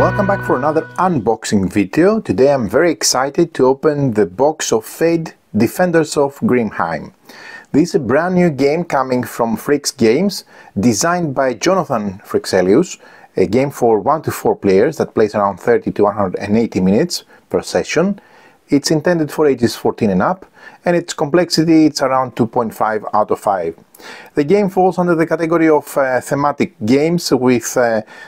Welcome back for another unboxing video. Today I'm very excited to open the box of Fate Defenders of Grimheim. This is a brand new game coming from Freaks Games, designed by Jonathan Frixelius, a game for 1 to 4 players that plays around 30 to 180 minutes per session. It's intended for ages 14 and up, and its complexity it's around 2.5 out of 5. The game falls under the category of thematic games with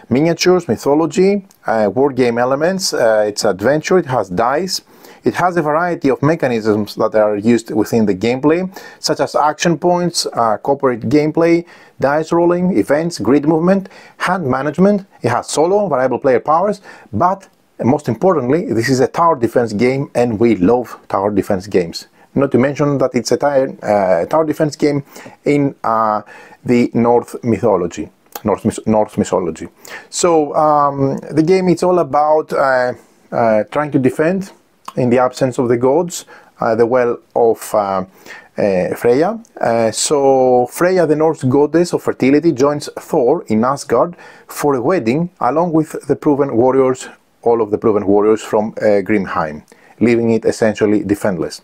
miniatures, mythology, war game elements. It's adventure, it has dice. It has a variety of mechanisms that are used within the gameplay, such as action points, corporate gameplay, dice rolling, events, grid movement, hand management. It has solo, variable player powers, but most importantly, this is a tower defense game, and we love tower defense games. Not to mention that it's a tower defense game in the Norse mythology. So the game is all about trying to defend in the absence of the gods the well of Freya. So Freya, the Norse goddess of fertility, joins Thor in Asgard for a wedding along with the proven warriors, all of the proven warriors from Grimheim, leaving it essentially defenseless.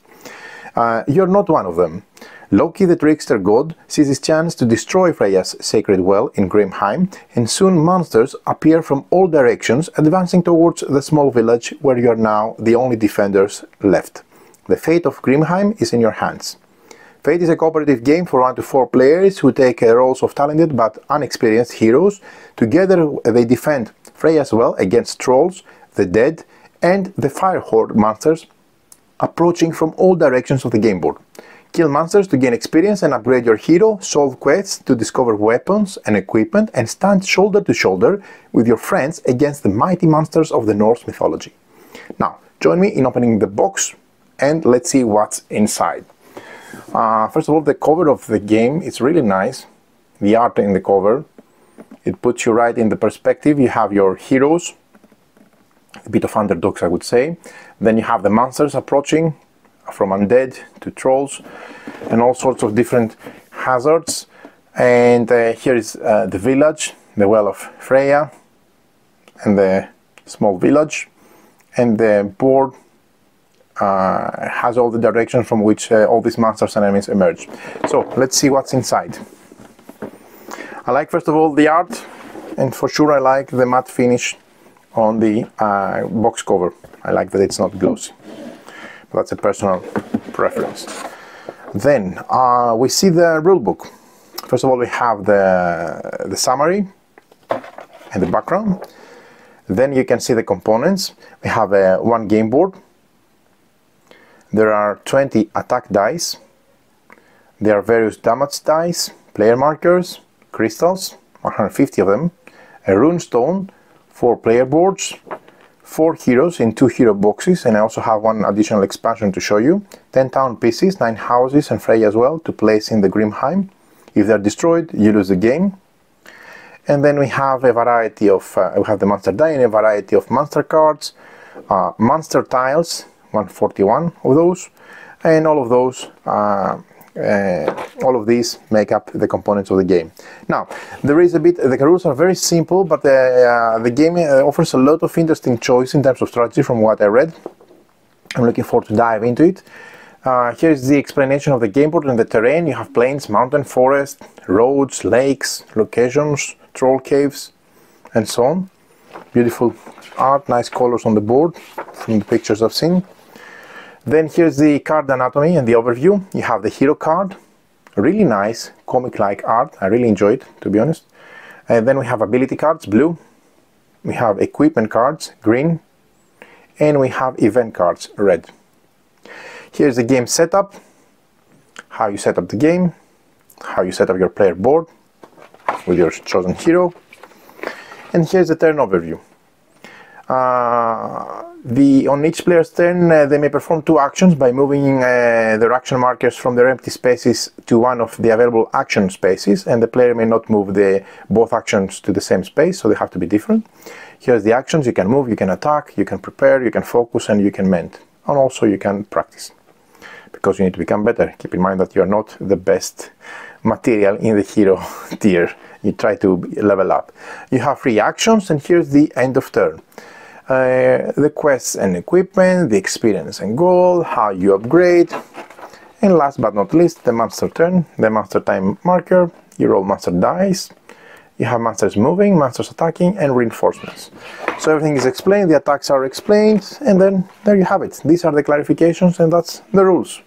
You're not one of them. Loki, the trickster god, sees his chance to destroy Freya's sacred well in Grimheim, and soon monsters appear from all directions, advancing towards the small village where you are now the only defenders left. The fate of Grimheim is in your hands. Fate is a cooperative game for 1 to 4 players who take roles of talented but unexperienced heroes. Together they defend Freya's well against trolls, the dead, and the fire horde monsters approaching from all directions of the game board. Kill monsters to gain experience and upgrade your hero, solve quests to discover weapons and equipment, and stand shoulder to shoulder with your friends against the mighty monsters of the Norse mythology. Now, join me in opening the box and let's see what's inside. First of all, the cover of the game is really nice. The art in the cover, it puts you right in the perspective. You have your heroes, a bit of underdogs I would say. Then you have the monsters approaching, from undead to trolls, and all sorts of different hazards. And here is the village, the well of Freya, and the small village. And the board has all the directions from which all these monsters and enemies emerge. So let's see what's inside. I like, first of all, the art, and for sure I like the matte finish on the box cover. I like that it's not glossy. But that's a personal preference. Then we see the rulebook. First of all, we have the summary and the background. Then you can see the components. We have one game board. There are 20 attack dice. There are various damage dice, player markers, crystals, 150 of them, a rune stone, 4 player boards, 4 heroes in 2 hero boxes, and I also have one additional expansion to show you, 10 town pieces, 9 houses and Freya as well to place in the Grimheim. If they're destroyed, you lose the game. And then we have a variety of, we have the monster die and a variety of monster cards, monster tiles, 141 of those, and all of those, all of these make up the components of the game. Now, there is a bit, the rules are very simple, but the game offers a lot of interesting choice in terms of strategy from what I read. I'm looking forward to dive into it. Here's the explanation of the game board and the terrain. You have plains, mountain, forest, roads, lakes, locations, troll caves, and so on. Beautiful art, nice colors on the board from the pictures I've seen. Then here's the card anatomy and the overview. You have the hero card, really nice comic-like art. I really enjoy it, to be honest. And then we have ability cards, blue. We have equipment cards, green. And we have event cards, red. Here's the game setup, how you set up the game, how you set up your player board with your chosen hero. And here's the turn overview. On each player's turn, they may perform 2 actions by moving their action markers from their empty spaces to one of the available action spaces, and the player may not move both actions to the same space, so they have to be different. Here's the actions: you can move, you can attack, you can prepare, you can focus, and you can mend. And also you can practice, because you need to become better. Keep in mind that you're not the best material in the hero tier you try to level up. You have free actions, and here's the end of turn. The quests and equipment, the experience and gold, how you upgrade, and last but not least, the monster turn, the monster time marker. You roll monster dice, you have monsters moving, monsters attacking, and reinforcements. So everything is explained, the attacks are explained, and then there you have it. These are the clarifications, and that's the rules.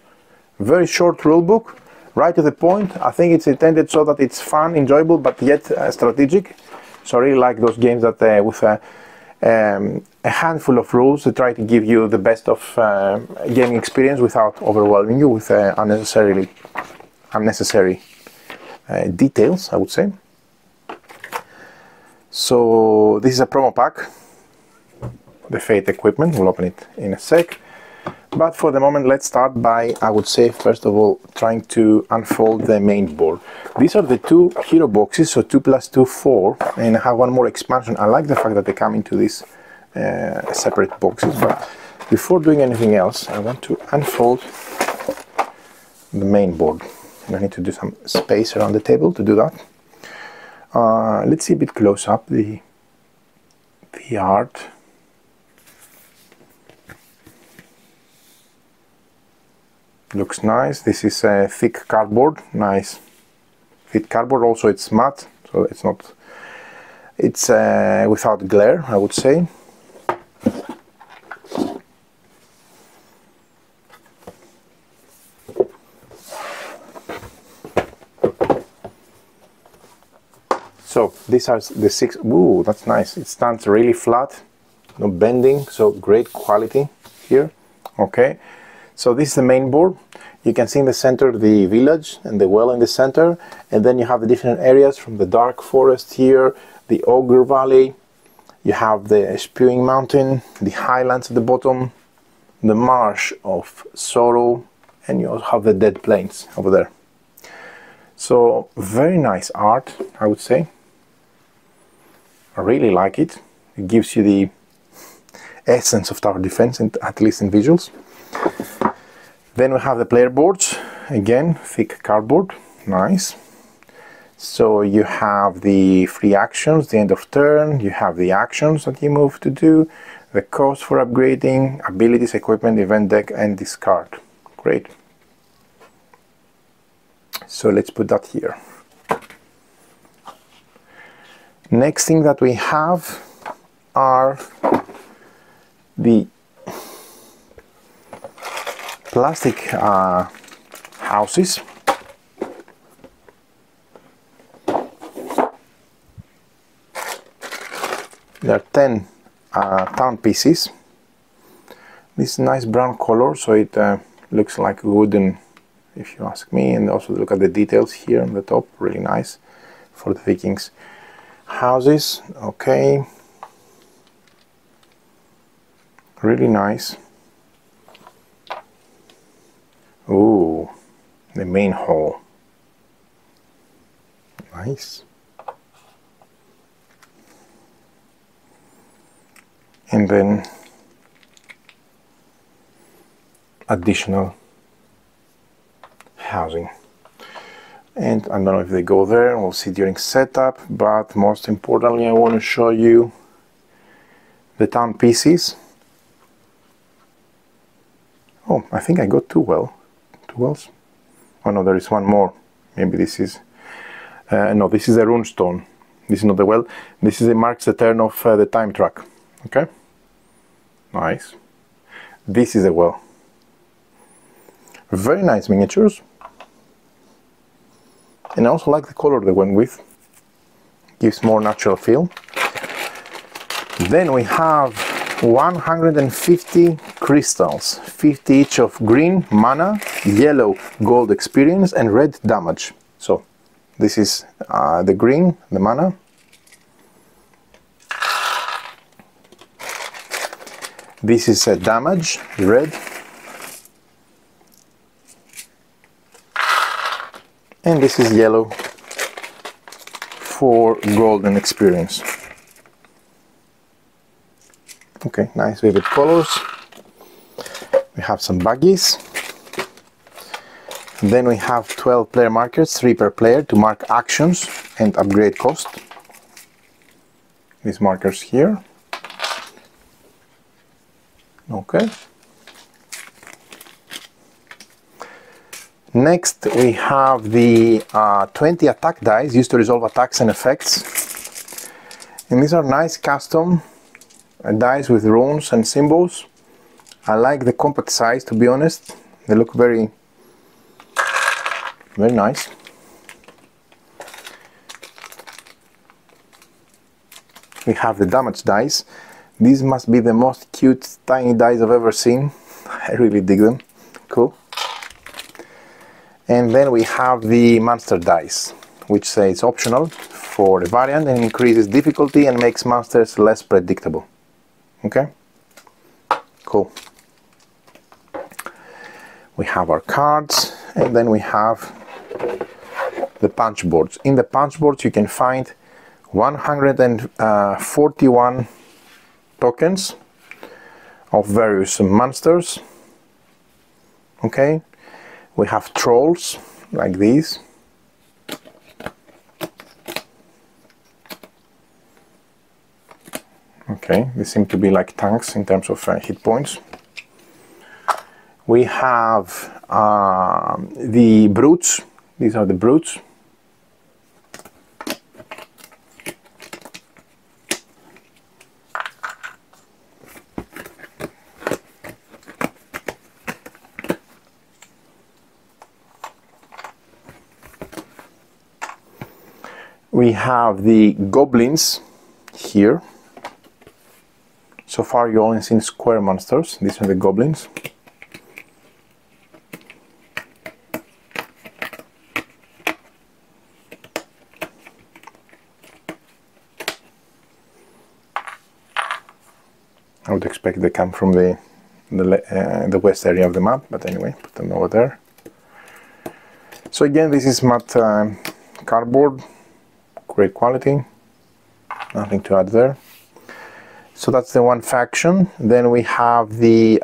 Very short rule book, right to the point. I think it's intended so that it's fun, enjoyable, but yet strategic. So I really like those games that with a handful of rules to try to give you the best of gaming experience without overwhelming you with unnecessary details, I would say. So this is a promo pack, the Fate equipment. We'll open it in a sec. But for the moment, let's start by, I would say, first of all, trying to unfold the main board. These are the two hero boxes, so 2 plus 2, 4, and I have one more expansion. I like the fact that they come into these separate boxes, but before doing anything else, I want to unfold the main board. And I need to do some space around the table to do that. Let's see a bit close up the art. Looks nice. This is a thick cardboard, nice thick cardboard. Also it's matte, so it's not, it's without glare, I would say. So these are the 6. Ooh, that's nice. It stands really flat, no bending, so great quality here. Okay. So this is the main board. You can see in the center the village and the well in the center, and then you have the different areas from the dark forest here, the ogre valley, you have the spewing mountain, the highlands at the bottom, the marsh of sorrow, and you also have the dead plains over there. So very nice art, I would say. I really like it. It gives you the essence of tower defense, at least in visuals. Then we have the player boards, again thick cardboard, nice. So you have the free actions, the end of turn, you have the actions that you move to do, the cost for upgrading, abilities, equipment, event deck, and discard. Great. So let's put that here. Next thing that we have are the plastic houses. There are 10 town pieces. This is nice brown color, so it looks like wooden, if you ask me. And also look at the details here on the top, really nice for the Vikings houses. Okay, really nice. Ooh, the main hall. Nice. And then additional housing. And I don't know if they go there, we'll see during setup, but most importantly I want to show you the town pieces. Oh, I think I got two wells. Oh no, there is one more. Maybe this is no, this is a rune stone. This is not the well. This is, it marks the turn of the time track. Okay, nice. This is a well. Very nice miniatures, and I also like the color they went with. Gives more natural feel. Then we have 150 crystals, 50 each of green mana, yellow gold experience, and red damage. So this is the green, the mana. This is damage, red. And this is yellow for golden experience. Okay, nice vivid colors. We have some buggies. Then we have 12 player markers, 3 per player, to mark actions and upgrade cost. These markers here. Okay. Next we have the 20 attack dice used to resolve attacks and effects. And these are nice custom dice with runes and symbols. I like the compact size, to be honest. They look very nice. We have the damage dice. These must be the most cute tiny dice I've ever seen. I really dig them. Cool. And then we have the monster dice, which says optional for a variant and increases difficulty and makes monsters less predictable. Okay? Cool. We have our cards, and then we have the punch boards. In the punch boards you can find 141 tokens of various monsters. Okay, we have trolls like these. Okay, they seem to be like tanks in terms of hit points. We have the brutes. These are the brutes. We have the goblins here. So far you've only seen square monsters. These are the goblins. I would expect they come from the west area of the map, but anyway, put them over there. So again, this is matte cardboard, great quality, nothing to add there. So that's the one faction. Then we have the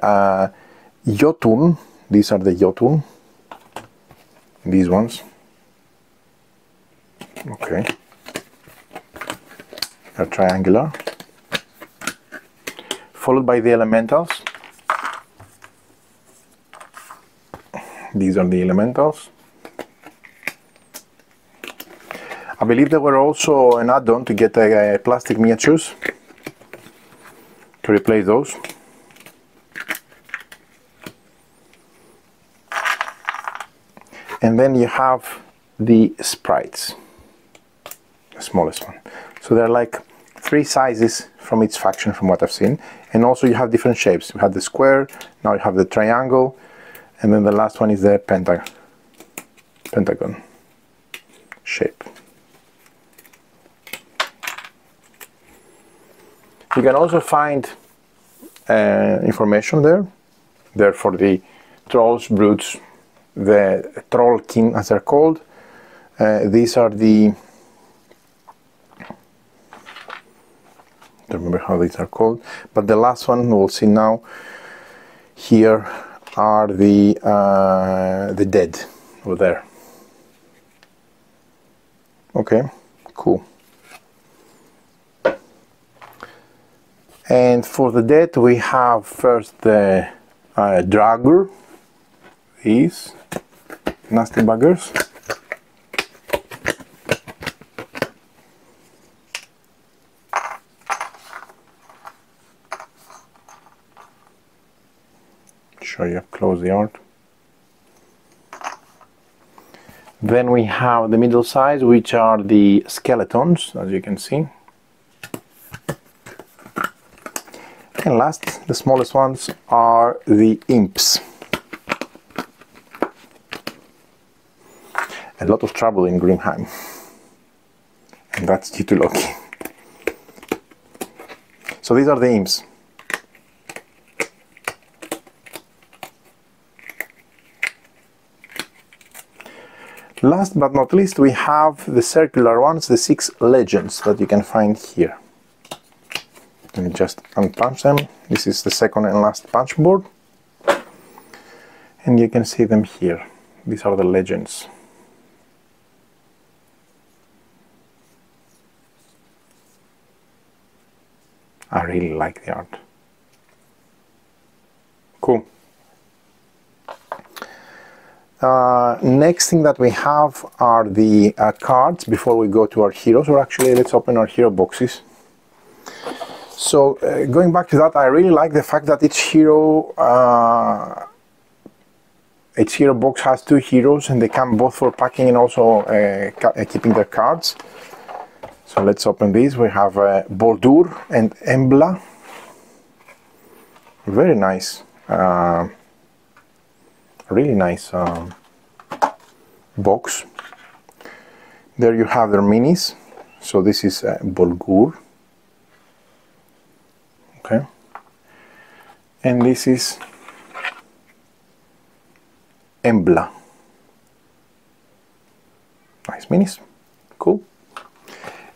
Jotun. These are the Jotun. These ones. Okay. They're triangular. Followed by the elementals. These are the elementals. I believe there were also an add-on to get plastic miniatures to replace those. And then you have the sprites, the smallest one. So they're like 3 sizes from each faction from what I've seen. And also you have different shapes. You have the square, now you have the triangle, and then the last one is the pentagon shape. You can also find information there for the trolls, brutes, the troll king as they're called. These are the, I don't remember how these are called, but the last one we'll see now. Here are the dead over there. Okay, cool. And for the dead we have first the Draugr, these nasty buggers. Show you up close the art. Then we have the middle size, which are the skeletons, as you can see. And last, the smallest ones are the imps. A lot of trouble in Grimheim, and that's due to Loki. So these are the imps. Last but not least, we have the circular ones, the 6 legends that you can find here. Let me just unpunch them. This is the second and last punch board, and you can see them here. These are the legends. I really like the art. Cool. Next thing that we have are the cards before we go to our heroes, or actually let's open our hero boxes. So going back to that, I really like the fact that each hero box has two heroes, and they come both for packing and also keeping their cards. So let's open these. We have Boldur and Embla. Very nice. Really nice box. There you have their minis. So this is Bolgur. Okay. And this is Embla. Nice minis. Cool.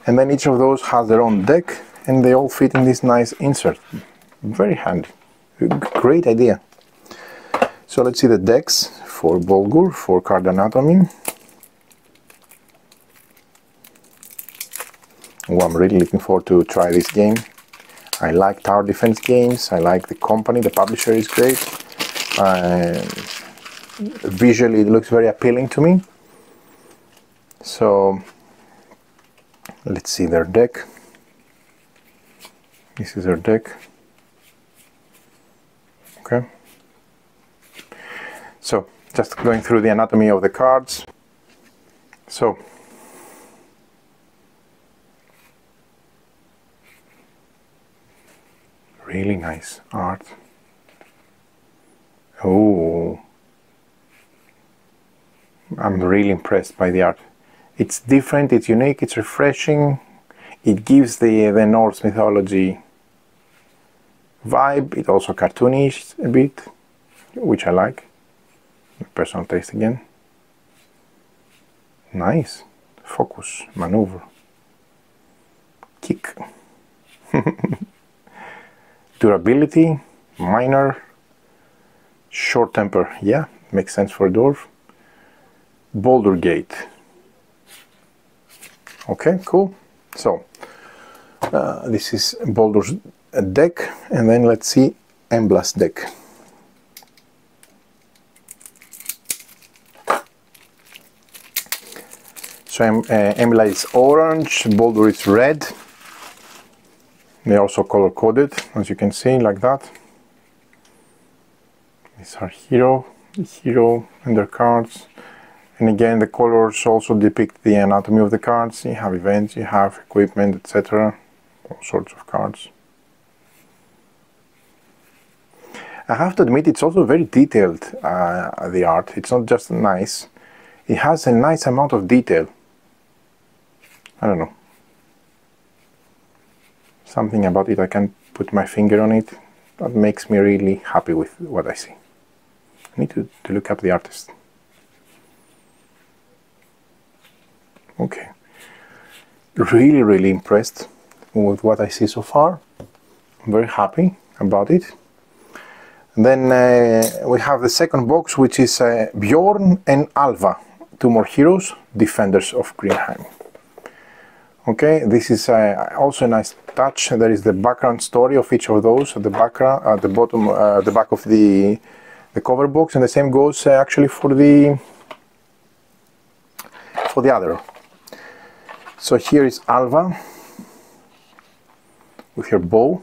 And then each of those has their own deck, and they all fit in this nice insert. Very handy. Great idea. So let's see the decks for Bolgur, for card anatomy. Oh, I'm really looking forward to try this game. I like tower defense games. I like the company. The publisher is great. Visually, it looks very appealing to me. So let's see their deck. This is their deck. Okay. So just going through the anatomy of the cards. So really nice art. Oh, I'm really impressed by the art. It's different, it's unique, it's refreshing. It gives the Norse mythology vibe. It's also cartoonish a bit, which I like. Personal taste again. Nice. Focus, maneuver, kick. Durability, minor, short temper. Yeah, makes sense for a dwarf. Boulder Gate. Okay, cool. So this is Baldur's deck, and then let's see Embla's deck. So Embla is orange, Baldur is red. They're also color coded, as you can see, like that. These are hero and their cards. And again, the colors also depict the anatomy of the cards. You have events, you have equipment, etc. All sorts of cards. I have to admit, it's also very detailed, the art. It's not just nice. It has a nice amount of detail. I don't know. Something about it, I can't put my finger on it. That makes me really happy with what I see. I need to look up the artist. Okay. Really impressed with what I see so far. I'm very happy about it. And then we have the second box, which is Bjorn and Alva, two more heroes, Defenders of Grimheim. Okay, this is also a nice touch. There is the background story of each of those at the background, at the bottom, the back of the cover box, and the same goes actually for the other. So here is Alva with her bow,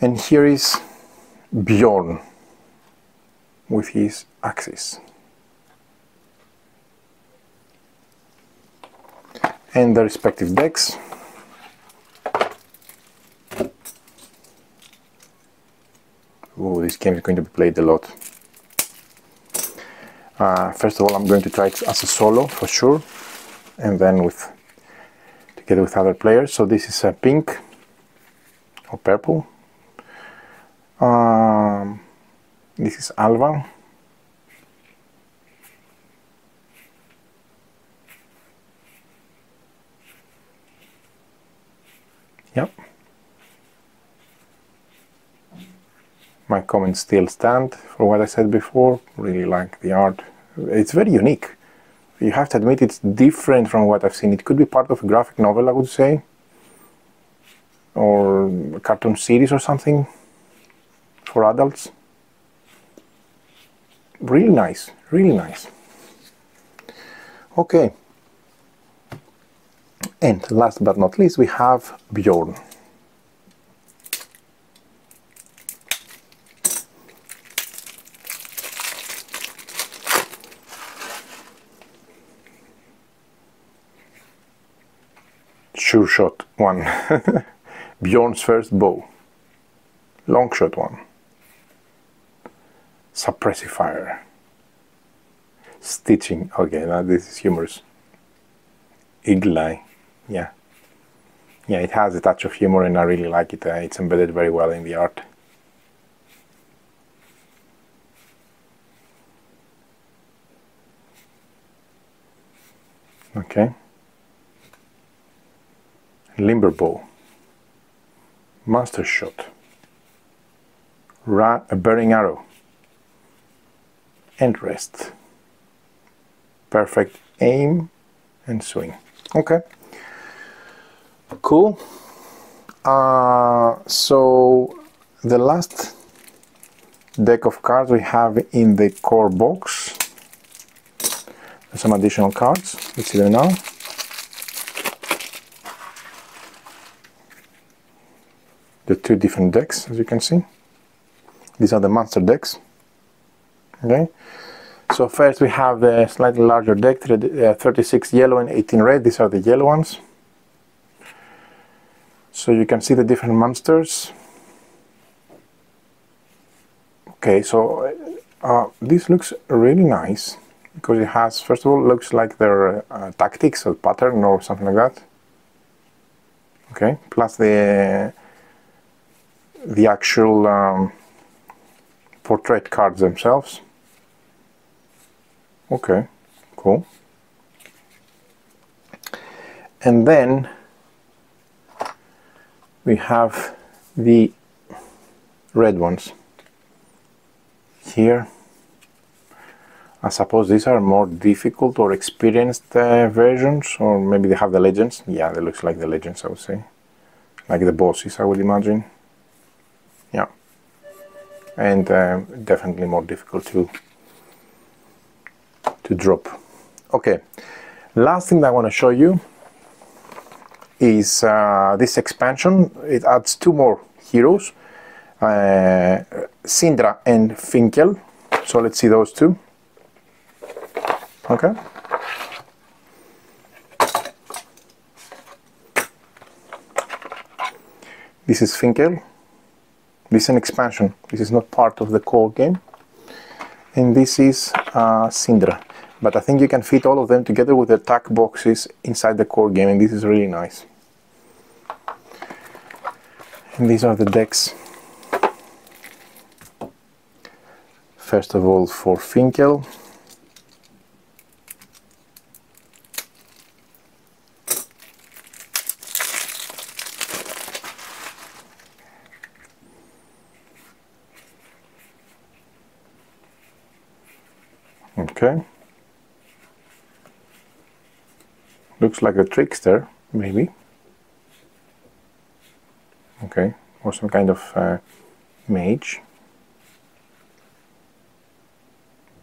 and here is Bjorn with his axes. And the respective decks. Oh, this game is going to be played a lot. First of all, I'm going to try it as a solo for sure, and then together with other players. So this is pink or purple. This is Alva. Yep. My comments still stand for what I said before. Really like the art. It's very unique. You have to admit it's different from what I've seen. It could be part of a graphic novel, I would say, or a cartoon series or something for adults. Really nice, really nice. Okay. And last but not least, we have Bjorn. Sure shot one. Bjorn's first bow. Long shot one. Suppressive fire. Stitching. Okay, now this is humorous. Eagle eye. Yeah. Yeah, it has a touch of humor and I really like it. It's embedded very well in the art. Okay. Limber bow. Master shot. A burning arrow. And rest. Perfect aim and swing. Okay. Cool. So the last deck of cards we have in the core box. There's some additional cards. Let's see them now. The two different decks, as you can see. These are the monster decks. Okay. So first we have the slightly larger deck, 36 yellow and 18 red. These are the yellow ones. So you can see the different monsters. Okay, so this looks really nice because it has, first of all, looks like their tactics or pattern or something like that. Okay, plus the actual portrait cards themselves. Okay, cool. And then we have the red ones here. I suppose these are more difficult or experienced versions, or maybe they have the legends. Yeah, they look like the legends, I would say. Like the bosses, I would imagine. Yeah. And definitely more difficult to drop. Okay, last thing that I want to show you is this expansion. It adds two more heroes, Sindra and Finkel. So let's see those two. Okay. This is Finkel. This is an expansion. This is not part of the core game. And this is Sindra. But I think you can fit all of them together with the attack boxes inside the core game, and this is really nice. And these are the decks. First of all, for Finkel. Okay. Looks like a trickster, maybe. Okay, or some kind of mage.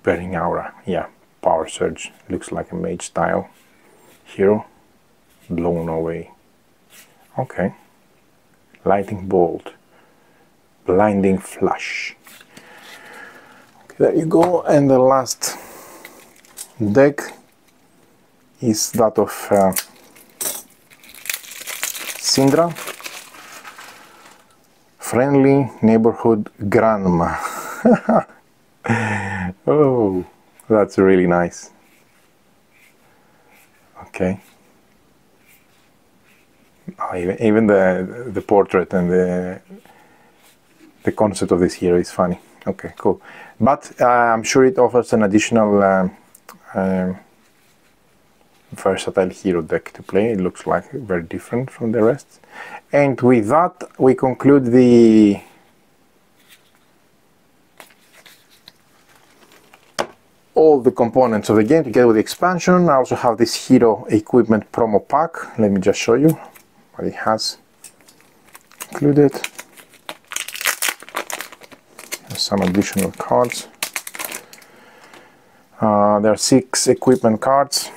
Burning aura, yeah, power surge. Looks like a mage style hero. Blown away. Okay. Lightning bolt. Blinding flash. Okay, there you go. And the last deck is that of Sindra. Friendly neighborhood grandma. Oh, that's really nice. Okay. Oh, even the portrait and the concept of this hero is funny. Okay, cool. But I'm sure it offers an additional versatile hero deck to play. It looks like very different from the rest. And with that, we conclude the all the components of the game together with the expansion. I also have this hero equipment promo pack. Let me just show you what it has included. There's some additional cards. There are 6 equipment cards,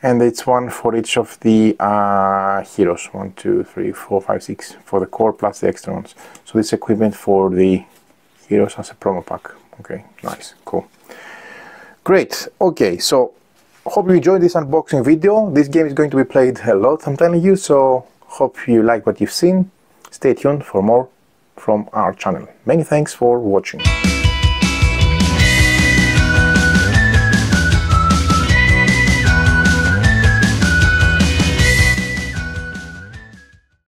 and it's one for each of the heroes. 1, 2, 3, 4, 5, 6 for the core plus the extra ones. So this equipment for the heroes as a promo pack. Okay, nice, cool, great. Okay, so hope you enjoyed this unboxing video. This game is going to be played a lot, I'm telling you, so hope you like what you've seen. Stay tuned for more from our channel. Many thanks for watching.